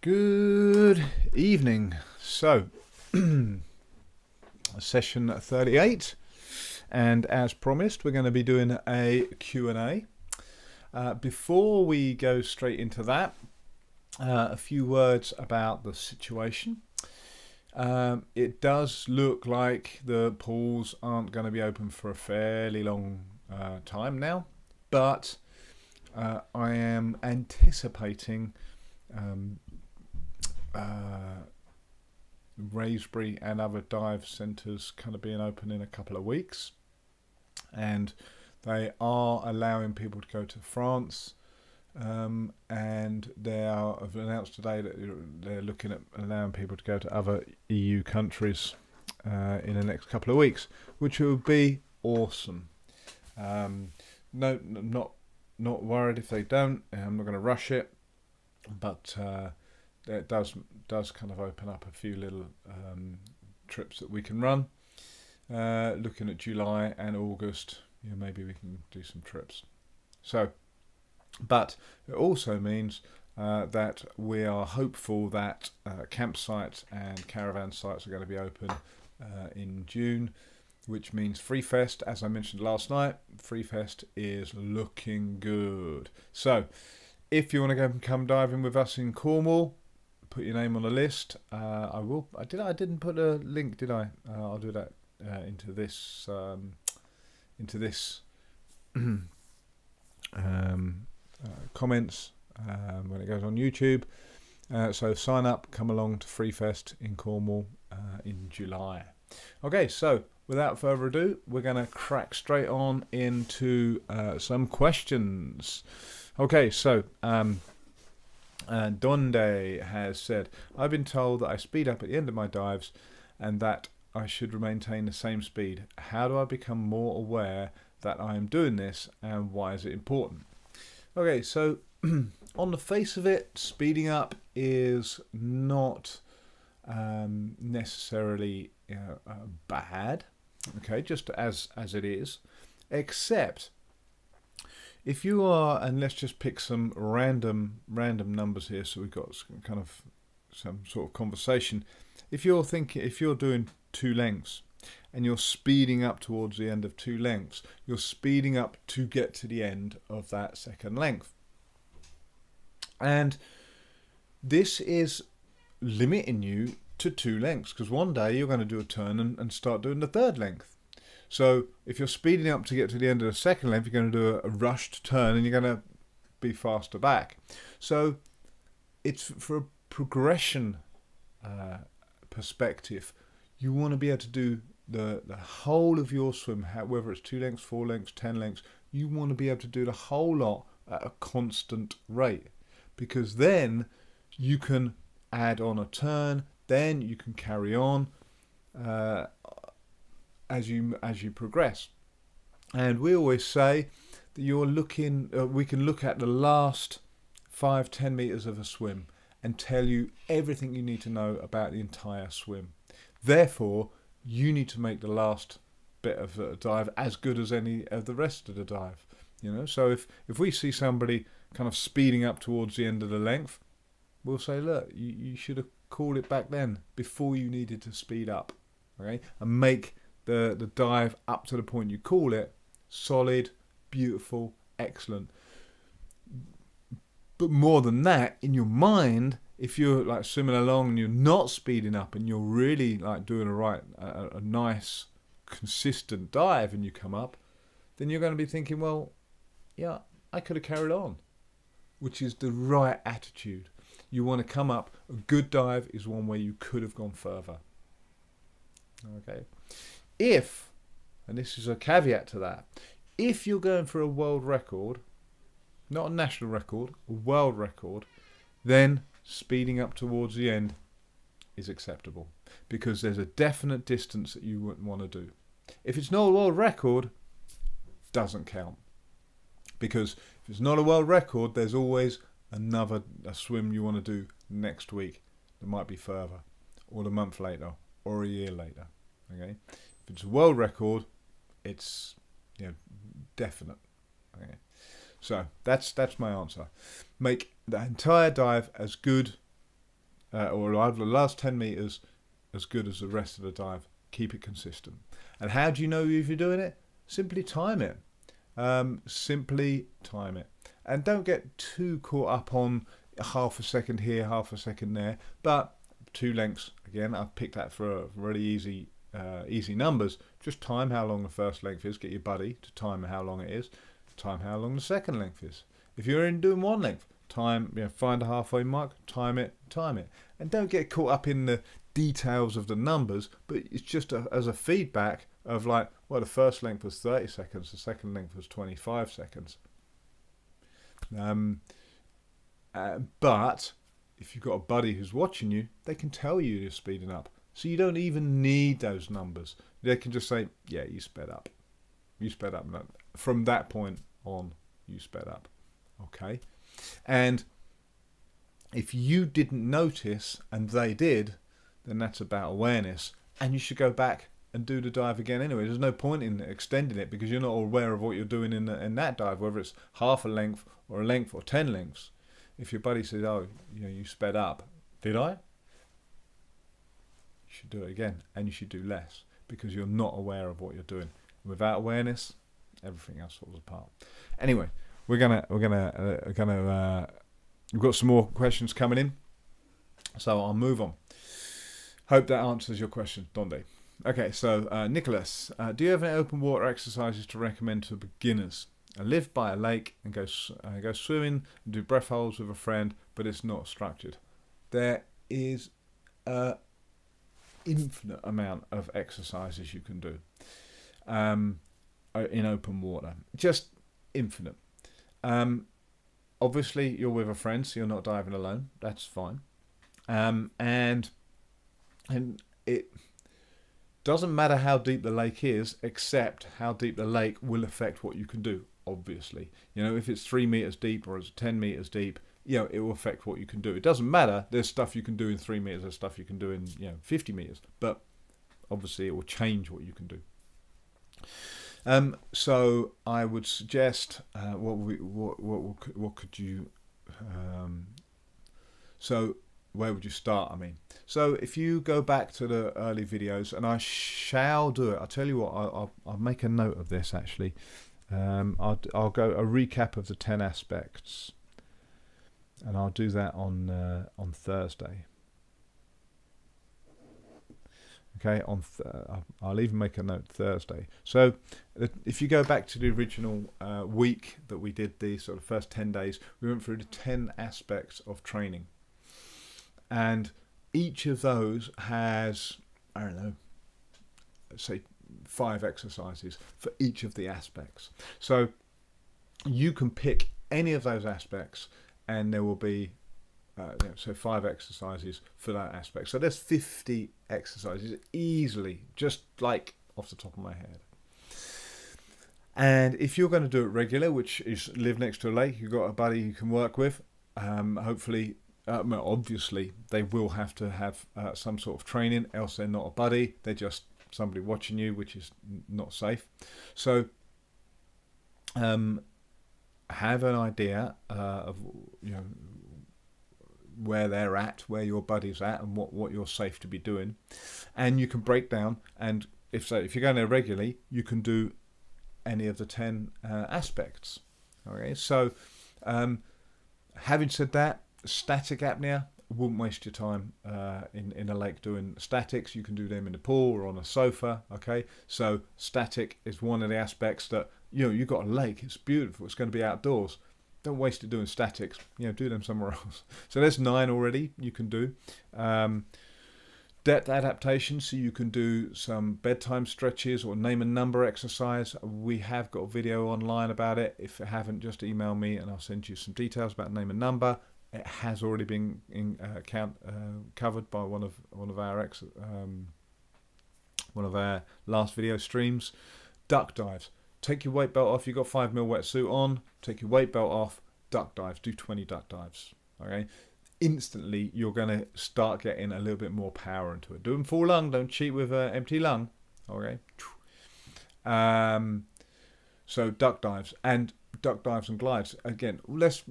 Good evening. So, session 38, and as promised, we're going to be doing a Q&A. Before we go straight into that, a few words about the situation. It does look like the pools aren't going to be open for a fairly long time now, but I am anticipating Raisbury and other dive centres kind of being open in a couple of weeks, and they are allowing people to go to France, and they have announced today that they're looking at allowing people to go to other EU countries in the next couple of weeks, which would be awesome. No, not worried if they don't. I'm not going to rush it, but it does kind of open up a few little trips that we can run. Looking at July and August, maybe we can do some trips. So, but it also means that we are hopeful that campsites and caravan sites are going to be open in June, which means FreeFest, as I mentioned last night, FreeFest is looking good. So, if you want to go and come diving with us in Cornwall, put your name on the list. I will. I didn't put a link, did I? I'll do that into this comments when it goes on YouTube. So sign up, come along to FreeFest in Cornwall in July. Okay, so without further ado, we're going to crack straight on into some questions. Okay, so Donde has said, I've been told that I speed up at the end of my dives and that I should maintain the same speed. How do I become more aware that I am doing this, and why is it important? Okay, so on the face of it, speeding up is not necessarily bad, okay, just as it is, except if you are, and let's just pick some random numbers here, so we've got some sort of conversation. If you're doing 2 lengths and you're speeding up towards the end of 2 lengths, you're speeding up to get to the end of that second length. And this is limiting you to 2 lengths, because one day you're going to do a turn and start doing the 3rd length. So if you're speeding up to get to the end of the second length, you're going to do a rushed turn and you're going to be faster back. So it's for a progression perspective. You want to be able to do the whole of your swim, whether it's 2 lengths, 4 lengths, 10 lengths. You want to be able to do the whole lot at a constant rate, because then you can add on a turn, then you can carry on as you progress. And we always say that we can look at the last 5-10 meters of a swim and tell you everything you need to know about the entire swim. Therefore, you need to make the last bit of the dive as good as any of the rest of the dive. So if we see somebody kind of speeding up towards the end of the length, we'll say, look, you should have called it back then, before you needed to speed up, okay, and make the dive up to the point you call it solid, beautiful, excellent. But more than that, in your mind, if you're like swimming along and you're not speeding up and you're really like doing a nice, consistent dive, and you come up, then you're going to be thinking, well, yeah, I could have carried on, which is the right attitude. You want to come up. A good dive is one where you could have gone further. Okay. If, and this is a caveat to that, if you're going for a world record, not a national record, a world record, then speeding up towards the end is acceptable, because there's a definite distance that you wouldn't want to do. If it's not a world record, doesn't count, because if it's not a world record, there's always a swim you want to do next week that might be further, or a month later, or a year later. Okay, if it's a world record, it's definite. Okay, so that's my answer. Make the entire dive as good or either the last 10 meters as good as the rest of the dive. Keep it consistent. And how do you know if you're doing it? Simply time it. Simply time it. And don't get too caught up on half a second here, half a second there. But 2 lengths, again, I've picked that for really easy numbers. Just time how long the first length is. Get your buddy to time how long it is. Time how long the second length is. If you're in doing 1 length, time, find a halfway mark, time it. And don't get caught up in the details of the numbers, but it's just as a feedback of like, well, the first length was 30 seconds, the second length was 25 seconds. But if you've got a buddy who's watching you, they can tell you you're speeding up. So you don't even need those numbers. They can just say, yeah, you sped up. You sped up. From that point on, you sped up. Okay? And if you didn't notice and they did, then that's about awareness. And you should go back and do the dive again anyway. There's no point in extending it because you're not aware of what you're doing in that dive, whether it's half a length or 10 lengths. If your buddy says, oh, you sped up, did I? You should do it again, and you should do less because you're not aware of what you're doing. Without awareness, everything else falls apart. Anyway, we've got some more questions coming in, so I'll move on. Hope that answers your question, Donde. Okay, so Nicholas, do you have any open water exercises to recommend to beginners? I live by a lake and go swimming and do breath holds with a friend, but it's not structured. There is an infinite amount of exercises you can do in open water, just infinite. Obviously, you're with a friend, so you're not diving alone. That's fine. And it doesn't matter how deep the lake is, except how deep the lake will affect what you can do, obviously. If it's 3 meters deep or it's 10 meters deep, it will affect what you can do. It doesn't matter. There's stuff you can do in 3 meters, there's stuff you can do in 50 meters, but obviously it will change what you can do. So I would suggest what could you so where would you start? So if you go back to the early videos, and I shall do it. I'll tell you what. I'll make a note of this actually. I'll go a recap of the 10 aspects, and I'll do that on Thursday. Okay, I'll even make a note Thursday. So if you go back to the original week that we did, the sort of first 10 days, we went through the 10 aspects of training. And each of those has, I don't know, say 5 exercises for each of the aspects. So you can pick any of those aspects and there will be so 5 exercises for that aspect. So there's 50 exercises easily, just like off the top of my head. And if you're going to do it regular, which is live next to a lake, you've got a buddy you can work with, hopefully, obviously they will have to have some sort of training, else they're not a buddy, they're just somebody watching you, which is not safe. So have an idea of where they're at, where your buddy's at, and what you're safe to be doing, and you can break down. And if you're going there regularly, you can do any of the 10 aspects. Okay, so having said that, static apnea, wouldn't waste your time in a lake doing statics. You can do them in the pool or on a sofa. Okay, so static is one of the aspects that you've got a lake, it's beautiful, it's going to be outdoors. Don't waste it doing statics. Do them somewhere else. So there's 9 already you can do. Depth adaptation, so you can do some bedtime stretches or name and number exercise. We have got a video online about it. If you haven't, just email me and I'll send you some details about name and number. It has already been covered by one of our last video streams. Duck dives. Take your weight belt off. You've got 5mm wetsuit on. Take your weight belt off. Duck dives. Do 20 duck dives. Okay. Instantly, you're going to start getting a little bit more power into it. Do them full lung. Don't cheat with an empty lung. Okay. So duck dives and glides. Again, let's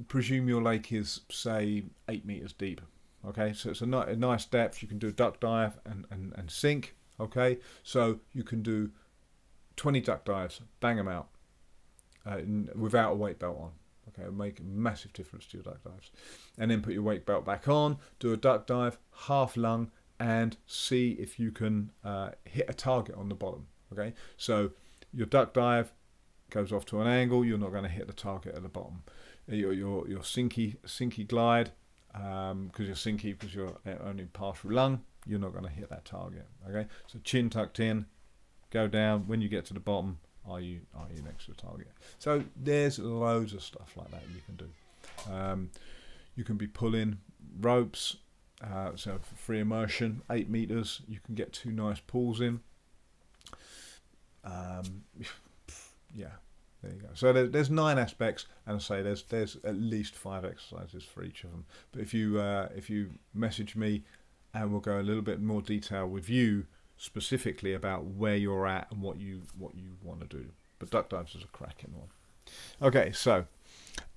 presume your lake is say 8 meters deep. Okay, so it's a nice depth. You can do duck dive and sink. Okay, so you can do 20 duck dives, bang them out without a weight belt on. Okay, it'll make a massive difference to your duck dives. And then put your weight belt back on, do a duck dive, half lung, and see if you can hit a target on the bottom. Okay, so your duck dive goes off to an angle, you're not going to hit the target at the bottom. Your sinky glide, because you're only partial lung, you're not going to hit that target. Okay, so chin tucked in, go down. When you get to the bottom, are you next to the target? So there's loads of stuff like that you can do. You can be pulling ropes, so for free immersion, 8 meters. You can get 2 nice pulls in. Yeah, there you go. So there's 9 aspects, and I say there's at least 5 exercises for each of them. But if you message me, and we'll go a little bit more detail with you specifically about where you're at and what you want to do. But duck dives is a cracking one. Okay, so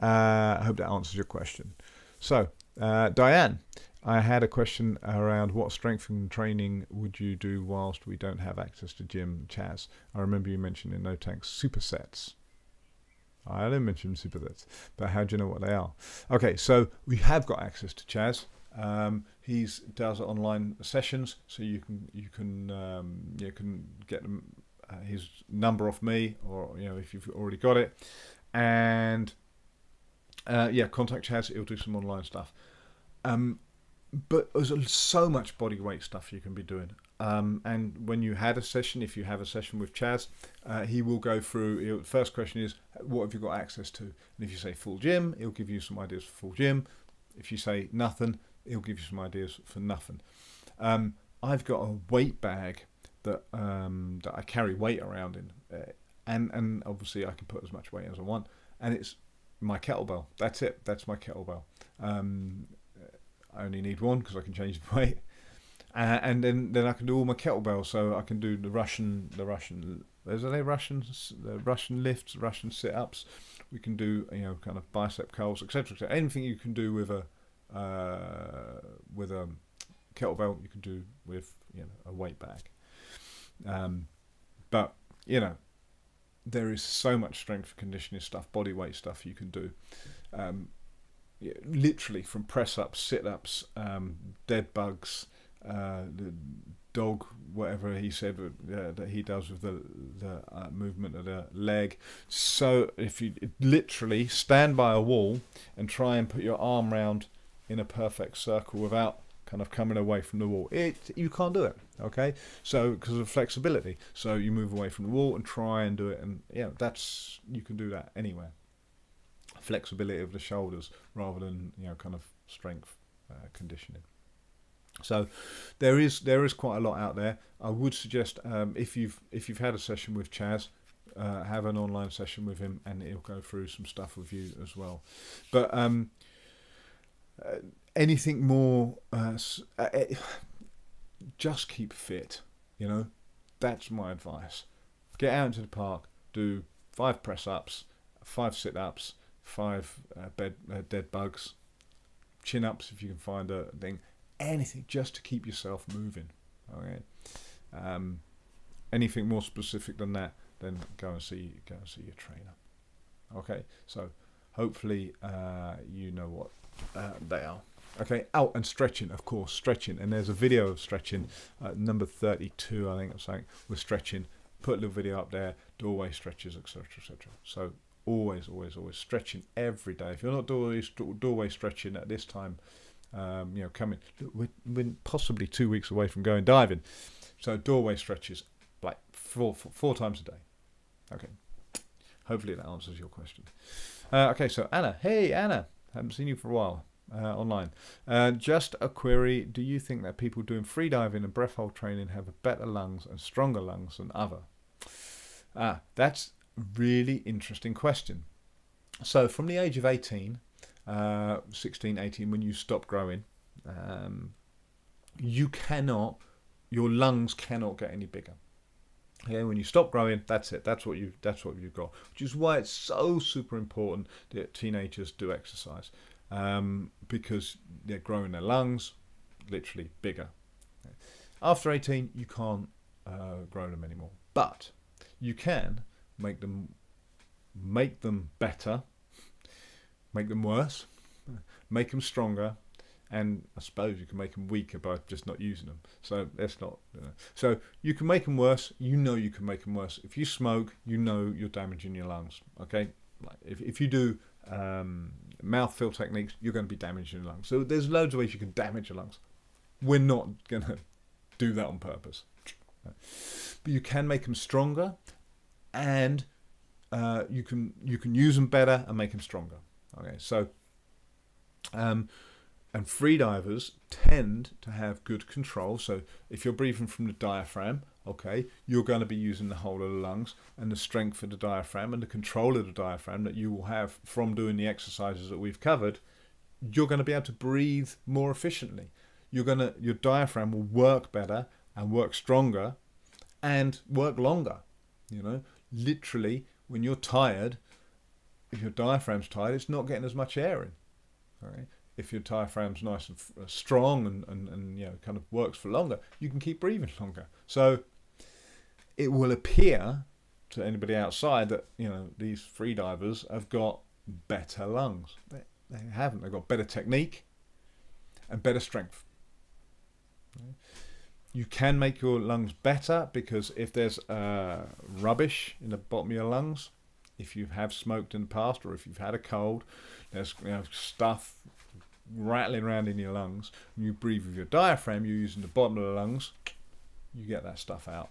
I hope that answers your question. So Diane, I had a question around what strengthening training would you do whilst we don't have access to gym, Chaz? I remember you mentioned in No Tanks supersets. I didn't mention supersets, but how do you know what they are? Okay, so we have got access to Chaz. He does online sessions, so you can get his number off me, or if you've already got it, and contact Chaz. He'll do some online stuff. But there's so much body weight stuff you can be doing. And when you had a session, if you have a session with Chaz, he will go through. The first question is, what have you got access to? And if you say full gym, he'll give you some ideas for full gym. If you say nothing, he'll give you some ideas for nothing. I've got a weight bag that I carry weight around in, and obviously I can put as much weight as I want, and it's my kettlebell. That's it. That's my kettlebell. I only need one because I can change the weight, and then I can do all my kettlebells. So I can do the Russian lifts, Russian sit-ups. We can do kind of bicep curls, etc. Anything you can do with a kettlebell, you can do with a weight bag. But there is so much strength conditioning stuff, body weight stuff you can do. Literally from press ups, sit ups, dead bugs, the dog, whatever he said that he does with the movement of the leg. So if you literally stand by a wall and try and put your arm round in a perfect circle without kind of coming away from the wall, you can't do it. Okay, so because of flexibility, so you move away from the wall and try and do it, and you can do that anywhere. Flexibility of the shoulders rather than kind of strength conditioning. So there is quite a lot out there. I would suggest if you've had a session with Chaz, have an online session with him, and he'll go through some stuff with you as well. But anything more, just keep fit. That's my advice. Get out into the park, do 5 press ups, 5 sit ups, 5 dead bugs, chin ups if you can find a thing. Anything just to keep yourself moving. Okay. Anything more specific than that, then go and see your trainer. Okay. So hopefully you know what they are. Okay. Oh, and stretching, of course, stretching. And there's a video of stretching, number 32, I think, or something, with stretching. Put a little video up there. Doorway stretches, etc., etc. So always stretching every day. If you're not doorway stretching at this time, coming, we're possibly 2 weeks away from going diving. So doorway stretches like four times a day. Okay. Hopefully that answers your question. Okay, so Anna. Hey, Anna. Haven't seen you for a while online. Just a query. Do you think that people doing freediving and breath hold training have better lungs and stronger lungs than other? That's a really interesting question. So from the age of 18, 16, 18, when you stop growing, your lungs cannot get any bigger. Okay, when you stop growing, that's it. That's what you've got. Which is why it's so super important that teenagers do exercise. because they're growing their lungs literally bigger. After 18, you can't grow them anymore, but you can make them better, make them worse, make them stronger, and I suppose you can make them weaker by just not using them. So that's not. So you can make them worse. You know you can make them worse. If you smoke, you know you're damaging your lungs. Okay, if you do mouthfill techniques, you're going to be damaging your lungs. So there's loads of ways you can damage your lungs. We're not going to do that on purpose. But you can make them stronger, and you can use them better and make them stronger. Okay, so and freedivers tend to have good control. So if you're breathing from the diaphragm, okay, you're going to be using the whole of the lungs, and the strength of the diaphragm and the control of the diaphragm that you will have from doing the exercises that we've covered. You're going to be able to breathe more efficiently. Your diaphragm will work better and work stronger and work longer. You know, literally, when you're tired, if your diaphragm's tired, it's not getting as much air in. Okay? If your diaphragm's nice and strong and you know, kind of works for longer, you can keep breathing longer. So it will appear to anybody outside that, you know, these freedivers have got better lungs. They haven't. They've got better technique and better strength. You can make your lungs better, because if there's rubbish in the bottom of your lungs, if you have smoked in the past or if you've had a cold, there's, you know, stuff rattling around in your lungs, and you breathe with your diaphragm, you're using the bottom of the lungs, you get that stuff out.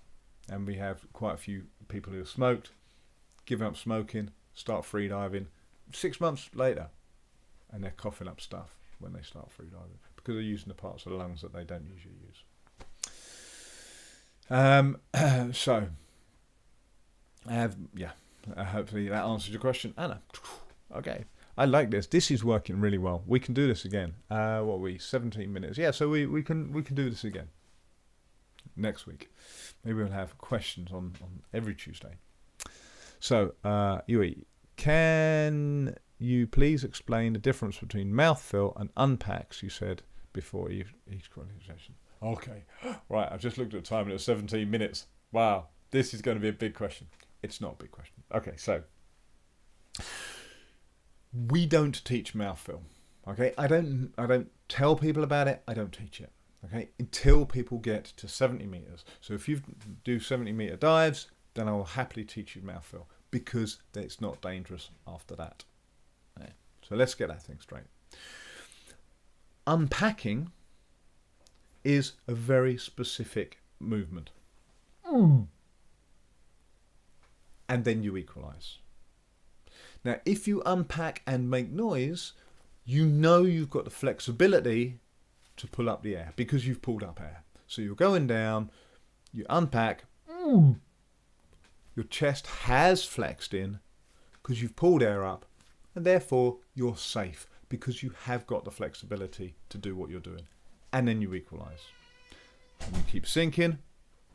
And we have quite a few people who have smoked, give up smoking, start freediving 6 months later, and they're coughing up stuff when they start freediving because they're using the parts of the lungs that they don't usually use. So hopefully that answers your question, Anna. Okay, I like this. This is working really well. We can do this again. 17 minutes? Yeah, so we can do this again next week. Maybe we'll have questions on every Tuesday. So, Yui, can you please explain the difference between mouthfill and unpacks? You said before each qualification. Okay, right. I've just looked at the time and it was 17 minutes. Wow, this is going to be a big question. It's not a big question. Okay, so we don't teach mouthfill. Okay, I don't tell people about it. I don't teach it. Okay, until people get to 70 meters. So if you do 70-meter dives, then I will happily teach you mouthfill, because it's not dangerous after that. Okay. So let's get that thing straight. Unpacking is a very specific movement. And then you equalize. Now, if you unpack and make noise, you know you've got the flexibility to pull up the air because you've pulled up air. So you're going down, you unpack, your chest has flexed in because you've pulled air up, and therefore you're safe because you have got the flexibility to do what you're doing. And then you equalize. And you keep sinking.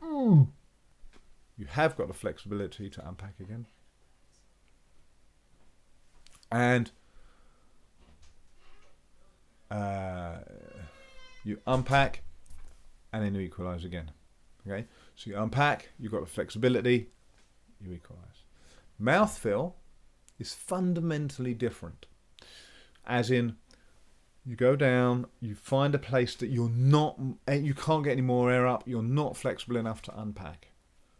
You have got the flexibility to unpack again. And you unpack, and then you equalize again. Okay, so you unpack, you've got the flexibility, you equalize. Mouthfill is fundamentally different, as in you go down, you find a place that you can't get any more air up, you're not flexible enough to unpack.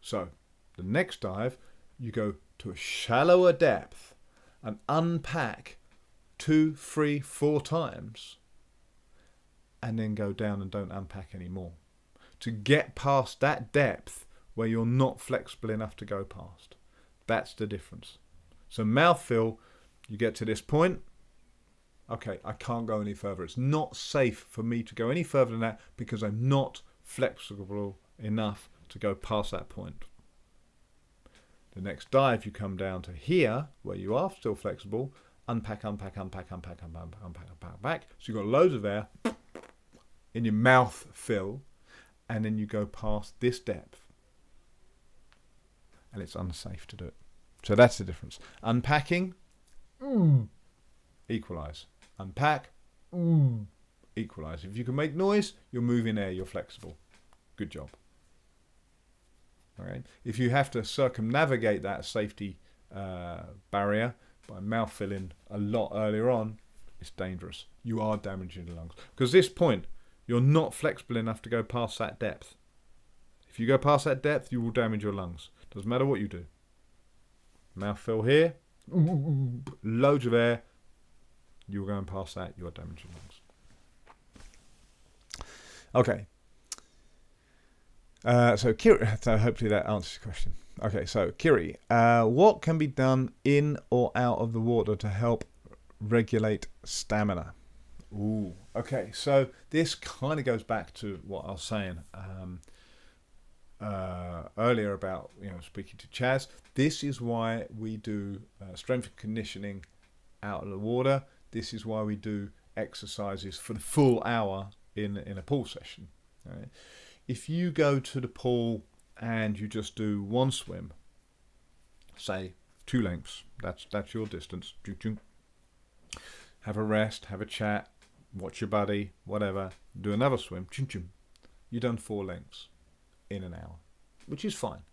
So the next dive, you go to a shallower depth and unpack 2, 3, 4 times, and then go down and don't unpack anymore to get past that depth where you're not flexible enough to go past. That's the difference. So mouthfill, you get to this point, okay, I can't go any further. It's not safe for me to go any further than that because I'm not flexible enough to go past that point. The next dive, you come down to here where you are still flexible, unpack. So you've got loads of air in your mouth fill, and then you go past this depth, and it's unsafe to do it. So that's the difference. Unpacking, equalize. Unpack, equalize. If you can make noise, you're moving air, you're flexible. Good job. All right. If you have to circumnavigate that safety barrier by mouth filling a lot earlier on, it's dangerous. You are damaging the lungs. Because at this point, you're not flexible enough to go past that depth. If you go past that depth, you will damage your lungs. Doesn't matter what you do. Mouth fill here, loads of air. You're going past that, you are damaging your lungs. Okay. So Kiri, so hopefully that answers your question. Okay, so Kiri, what can be done in or out of the water to help regulate stamina? Ooh, okay, so this kind of goes back to what I was saying earlier about, speaking to Chaz. This is why we do strength and conditioning out of the water. This is why we do exercises for the full hour in a pool session. Right? If you go to the pool and you just do one swim, say 2 lengths, that's your distance. Have a rest, have a chat, watch your buddy, whatever. Do another swim. You've done 4 lengths in an hour, which is fine.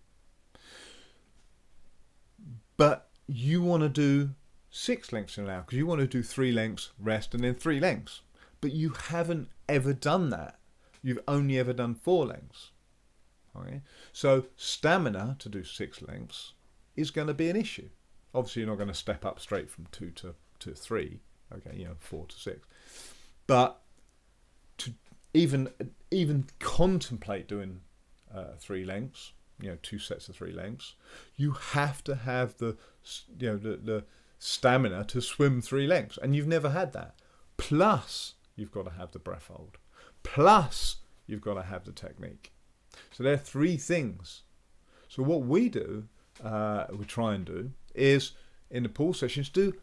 But you want to do 6 lengths in an hour because you want to do 3 lengths, rest, and then 3 lengths. But you haven't ever done that. You've only ever done 4 lengths. Okay? So stamina to do 6 lengths is going to be an issue. Obviously, you're not going to step up straight from 2 to 3. Okay, 4 to 6. But to even contemplate doing 3 lengths, 2 sets of 3 lengths, you have to have the stamina to swim 3 lengths, and you've never had that. Plus, you've got to have the breath hold. Plus, you've got to have the technique. So there are 3 things. So what we do, we try and do, is in the pool sessions do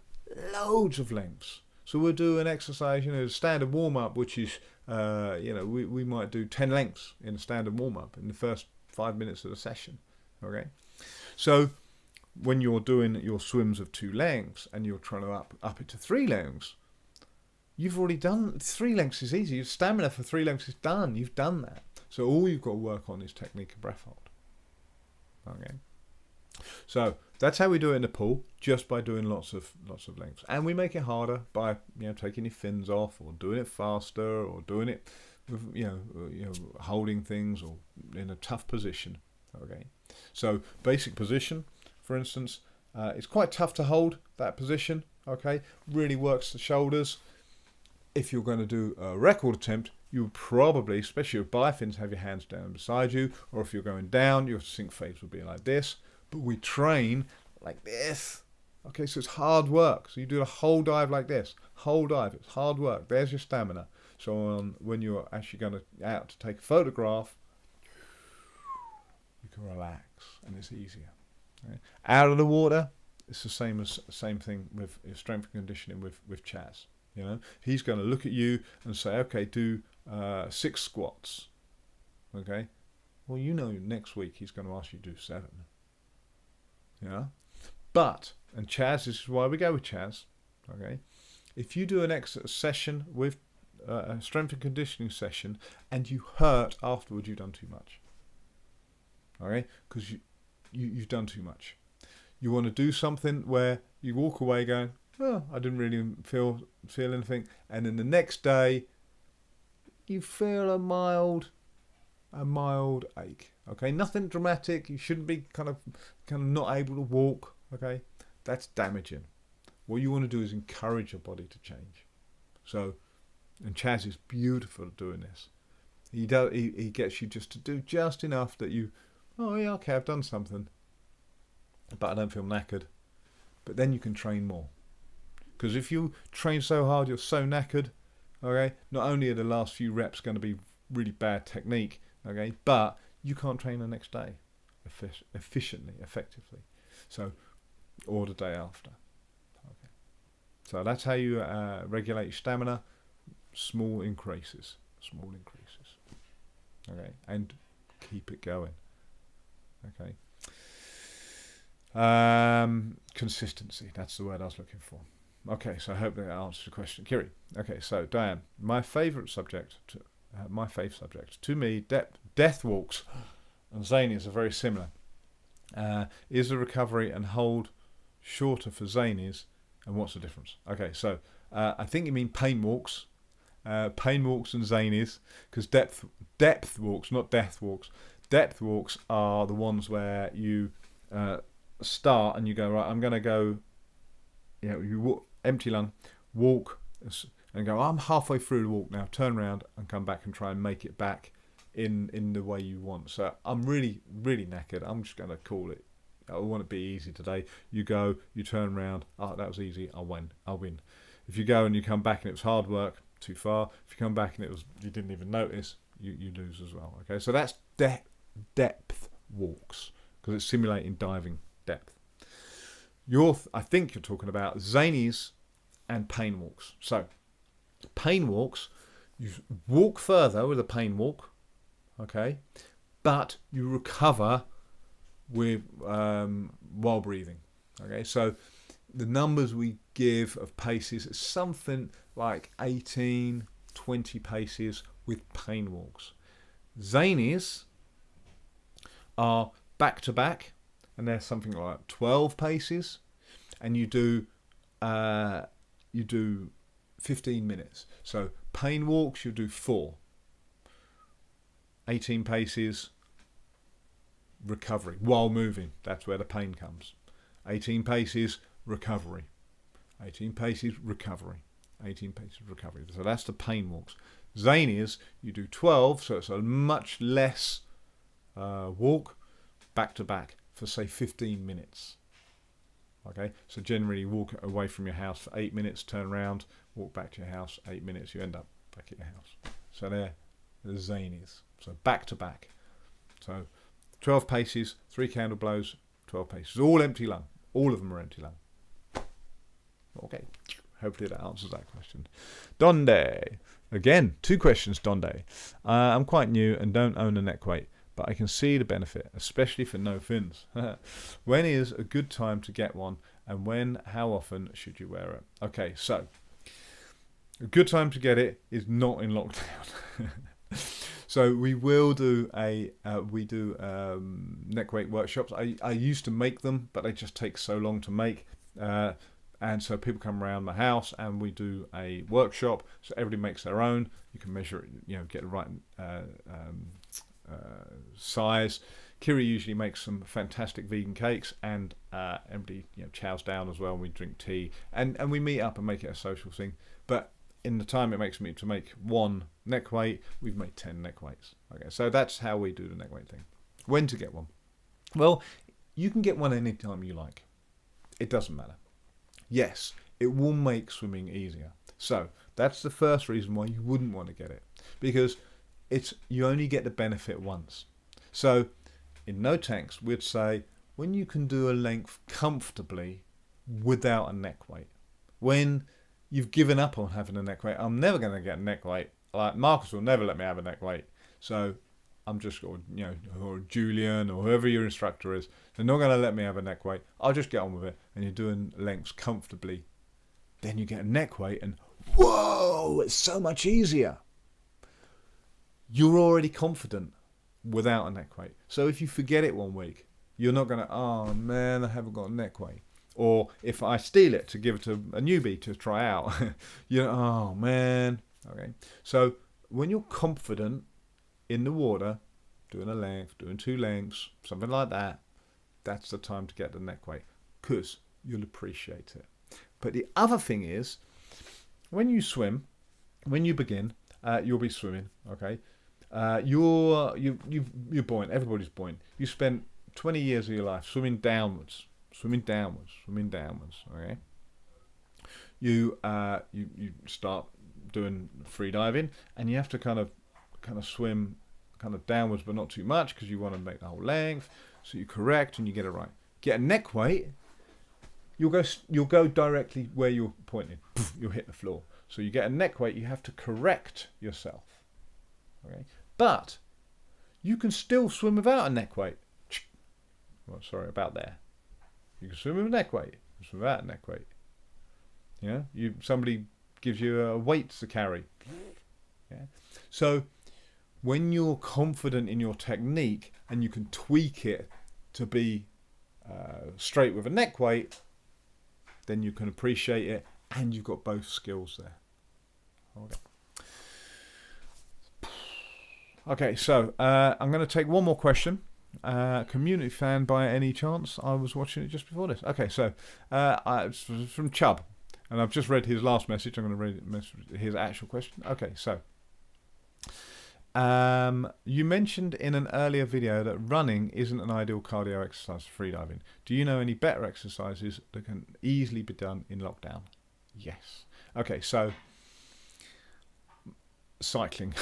loads of lengths. So we'll do an exercise, a standard warm-up, which is, we might do 10 lengths in a standard warm-up in the first 5 minutes of the session. Okay, so when you're doing your swims of 2 lengths and you're trying to up it to 3 lengths, you've already done 3 lengths is easy. Your stamina for 3 lengths is done. You've done that. So all you've got to work on is technique and breath hold. Okay. So that's how we do it in the pool, just by doing lots of lengths. And we make it harder by taking your fins off, or doing it faster, or doing it with holding things, or in a tough position. Okay. So basic position, for instance, it's quite tough to hold that position. Okay. Really works the shoulders. If you're going to do a record attempt, you would probably, especially with biofins, have your hands down beside you, or if you're going down, your sink phase would be like this. But we train like this. Okay, so it's hard work. So you do a whole dive like this. Whole dive, it's hard work. There's your stamina. So when you're actually going out to take a photograph, you can relax and it's easier. Okay? Out of the water, it's the same thing with strength and conditioning with Chaz. He's going to look at you and say, okay, do 6 squats. Okay, well, next week he's going to ask you to do 7. But, and Chaz, this is why we go with Chaz. Okay, if you do an session with a strength and conditioning session and you hurt afterwards, you've done too much. Okay, because you've done too much. You want to do something where you walk away going, oh, I didn't really feel anything, and then the next day you feel a mild ache. Okay, nothing dramatic. You shouldn't be kind of not able to walk. Okay, that's damaging. What you want to do is encourage your body to change. So, and Chaz is beautiful at doing this. He gets you just to do just enough that you, oh yeah, okay, I've done something, but I don't feel knackered. But then you can train more. Because if you train so hard, you're so knackered, okay, not only are the last few reps going to be really bad technique, okay, but you can't train the next day efficiently, effectively. So, or the day after. Okay. So that's how you regulate your stamina. Small increases. Okay, and keep it going. Okay. Consistency. That's the word I was looking for. Okay, so I hope that answers the question. Kiri. Okay, so Diane, my favourite subject, to me, death walks and zanies are very similar. Is the recovery and hold shorter for zanies, and what's the difference? Okay, so I think you mean pain walks and zanies, because depth walks, not death walks. Depth walks are the ones where you start and you go, right, I'm going to go, you walk, empty lung, walk and go, I'm halfway through the walk now, turn around and come back and try and make it back in the way you want. So I'm really, really knackered. I'm just going to call it. I want it to be easy today. You go, you turn around, oh, that was easy, I'll win. If you go and you come back and it was hard work, too far. If you come back and you didn't even notice, you lose as well. Okay, so that's depth walks, because it's simulating diving depth. I think you're talking about zanies and pain walks. So pain walks, you walk further with a pain walk, okay, but you recover with while breathing. Okay, so the numbers we give of paces is something like 18, 20 paces with pain walks. Zanies are back to back, and they're something like 12 paces, and you do 15 minutes. So pain walks you do 4, 18 paces recovery while moving. That's where the pain comes. 18 paces recovery, 18 paces recovery, 18 paces recovery. So that's the pain walks. Zanies you do 12, so it's a much less walk back to back for say 15 minutes. Okay, so generally walk away from your house for 8 minutes, turn around, walk back to your house, 8 minutes, you end up back at your house. So they're the zanies. So back to back. So 12 paces, 3 candle blows, 12 paces. All empty lung. All of them are empty lung. Okay, hopefully that answers that question. Donde. Again, 2 questions, Donde. I'm quite new and don't own a neck weight, but I can see the benefit, especially for no fins. When is a good time to get one, and how often should you wear it? Okay, so a good time to get it is not in lockdown. So we will do neck weight workshops. I used to make them, but they just take so long to make. And so people come around my house and we do a workshop. So everybody makes their own. You can measure it, get the right size. Kiri usually makes some fantastic vegan cakes, and everybody chows down as well. And we drink tea, and we meet up and make it a social thing. But in the time it makes me to make 1 neck weight, we've made 10 neck weights. Okay, so that's how we do the neck weight thing. When to get one? Well, you can get one anytime you like. It doesn't matter. Yes, it will make swimming easier. So that's the first reason why you wouldn't want to get it, because you only get the benefit once. So in no tanks, we'd say when you can do a length comfortably without a neck weight, when you've given up on having a neck weight. I'm never going to get a neck weight. Like Marcus will never let me have a neck weight. So I'm just going, or Julian or whoever your instructor is, they're not going to let me have a neck weight. I'll just get on with it. And you're doing lengths comfortably. Then you get a neck weight and whoa, it's so much easier. You're already confident without a neck weight. So if you forget it 1 week, you're not going to, oh man, I haven't got a neck weight. Or if I steal it to give it to a newbie to try out, oh man. Okay. So when you're confident in the water, doing a length, doing 2 lengths, something like that, that's the time to get the neck weight, because you'll appreciate it. But the other thing is, when you swim, when you begin, you'll be swimming. Okay. You're buoyant. Everybody's buoyant. You spent 20 years of your life swimming downwards. Okay. You start doing free diving, and you have to kind of swim kind of downwards, but not too much, because you want to make the whole length. So you correct and you get it right. Get a neck weight. You'll go directly where you're pointing. You'll hit the floor. So you get a neck weight. You have to correct yourself. Okay, but you can still swim without a neck weight. Well, sorry about there. You can swim with a neck weight. Swim without a neck weight. Yeah, somebody gives you a weight to carry. Yeah. So when you're confident in your technique and you can tweak it to be straight with a neck weight, then you can appreciate it, and you've got both skills there. Okay, so I'm going to take one more question. Community fan by any chance? I was watching it just before this. Okay, so it's from Chubb, and I've just read his last message. I'm going to read his actual question. Okay, so you mentioned in an earlier video that running isn't an ideal cardio exercise for freediving. Do you know any better exercises that can easily be done in lockdown? Yes. Okay, so cycling.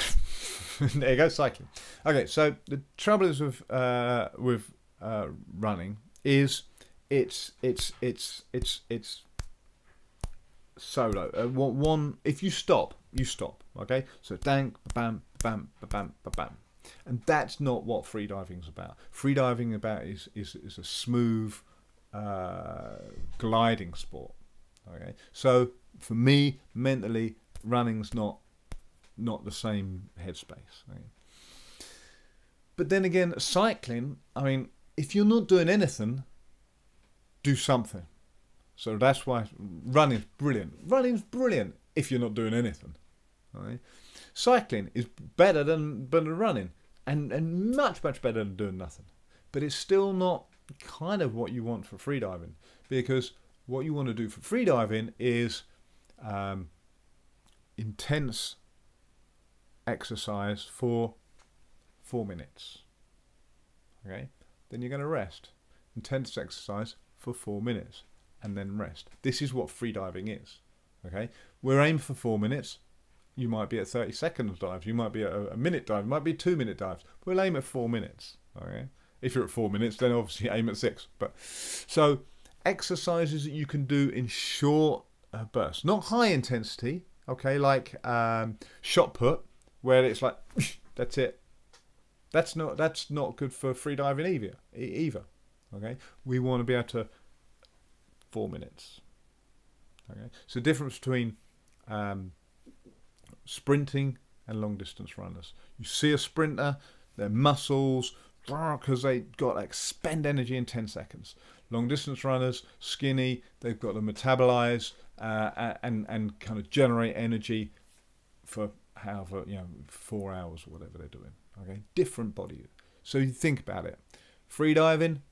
There you go, cycling. Okay, so the trouble is with running is it's solo. One, if you stop, you stop. Okay, so dang, bam, bam, bam, bam, and that's not what freediving's about. Freediving is a smooth gliding sport. Okay, so for me, mentally, running's not the same headspace. Okay? But then again, cycling, I mean, if you're not doing anything, do something. So that's why running's brilliant. Running's brilliant if you're not doing anything. Okay? Cycling is better than running, and much better than doing nothing. But it's still not kind of what you want for freediving, because what you want to do for freediving is intense exercise for 4 minutes. Okay, then you're going to rest. Intense exercise for 4 minutes and then rest. This is what freediving is. Okay, we're aiming for 4 minutes. You might be at 30 seconds dives, you might be at a minute dive, you might be 2 minute dives. We'll aim at 4 minutes. Okay, if you're at 4 minutes, then obviously aim at 6. But so exercises that you can do in short bursts, not high intensity. Okay, like shot put, where it's like that's it. That's not good for freediving either. Okay, we want to be able to 4 minutes. Okay, so the difference between sprinting and long distance runners. You see a sprinter, their muscles, because they got to expend energy in 10 seconds. Long distance runners, skinny, they've got to metabolize and kind of generate energy for however, 4 hours or whatever they're doing. Okay, different body. So you think about it. Freediving,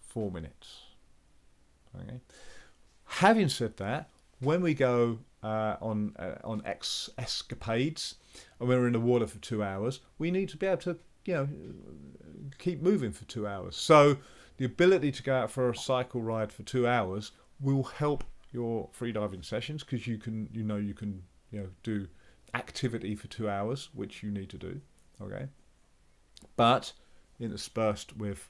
4 minutes. Okay. Having said that, when we go on escapades and we're in the water for 2 hours, we need to be able to, keep moving for 2 hours. So the ability to go out for a cycle ride for 2 hours will help your freediving sessions, because you can do activity for 2 hours, which you need to do. Okay, but interspersed with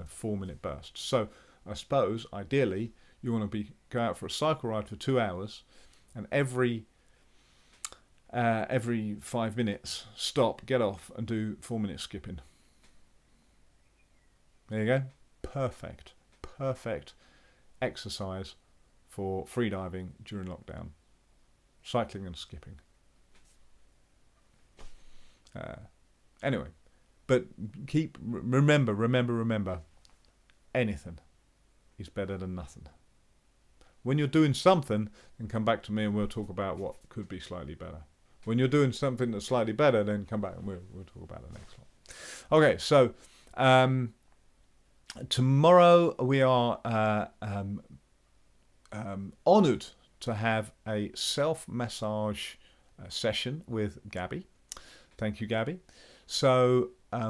4 minute bursts. So I suppose ideally you want to go out for a cycle ride for 2 hours, and every 5 minutes stop, get off, and do 4 minutes skipping. There you go. Perfect exercise for freediving during lockdown. Cycling and skipping. Anyway, but remember, anything is better than nothing. When you're doing something, then come back to me and we'll talk about what could be slightly better. When you're doing something that's slightly better, then come back and we'll talk about the next one. Okay, so tomorrow we are honoured to have a self-massage session with Gabby. Thank you, Gabby. So I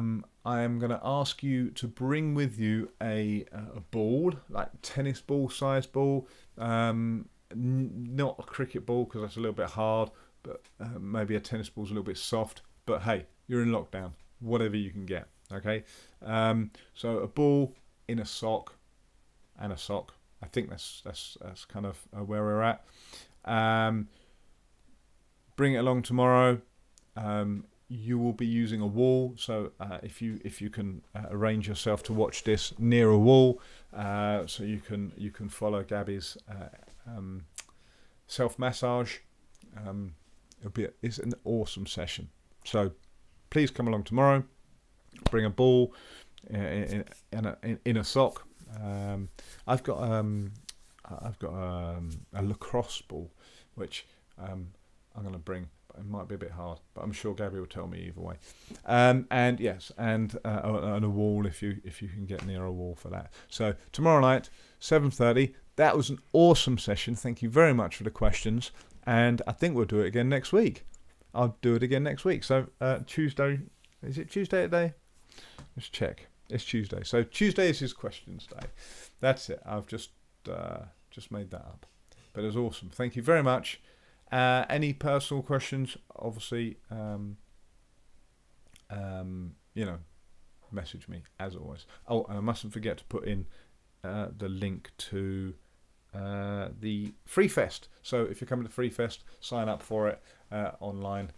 am going to ask you to bring with you a ball, like tennis ball size ball, not a cricket ball because that's a little bit hard, but maybe a tennis ball's a little bit soft. But hey, you're in lockdown, whatever you can get. Okay, so a ball in a sock and a sock. I think that's kind of where we're at. Bring it along tomorrow. You will be using a wall, so if you can arrange yourself to watch this near a wall, so you can follow Gabby's self-massage. It's an awesome session. So please come along tomorrow. Bring a ball in a sock. I've got a lacrosse ball, which I'm going to bring. It might be a bit hard, but I'm sure Gabby will tell me either way. And yes, and a wall if you can get near a wall for that. So tomorrow night, 7:30. That was an awesome session. Thank you very much for the questions, and I think we'll do it again next week. I'll do it again next week. So Tuesday, is it Tuesday today? Let's check. It's Tuesday. So Tuesday is his questions day. That's it. I've just made that up, but it was awesome. Thank you very much. Any personal questions, obviously, message me as always. Oh, and I mustn't forget to put in the link to the FreeFest. So if you're coming to FreeFest, sign up for it online,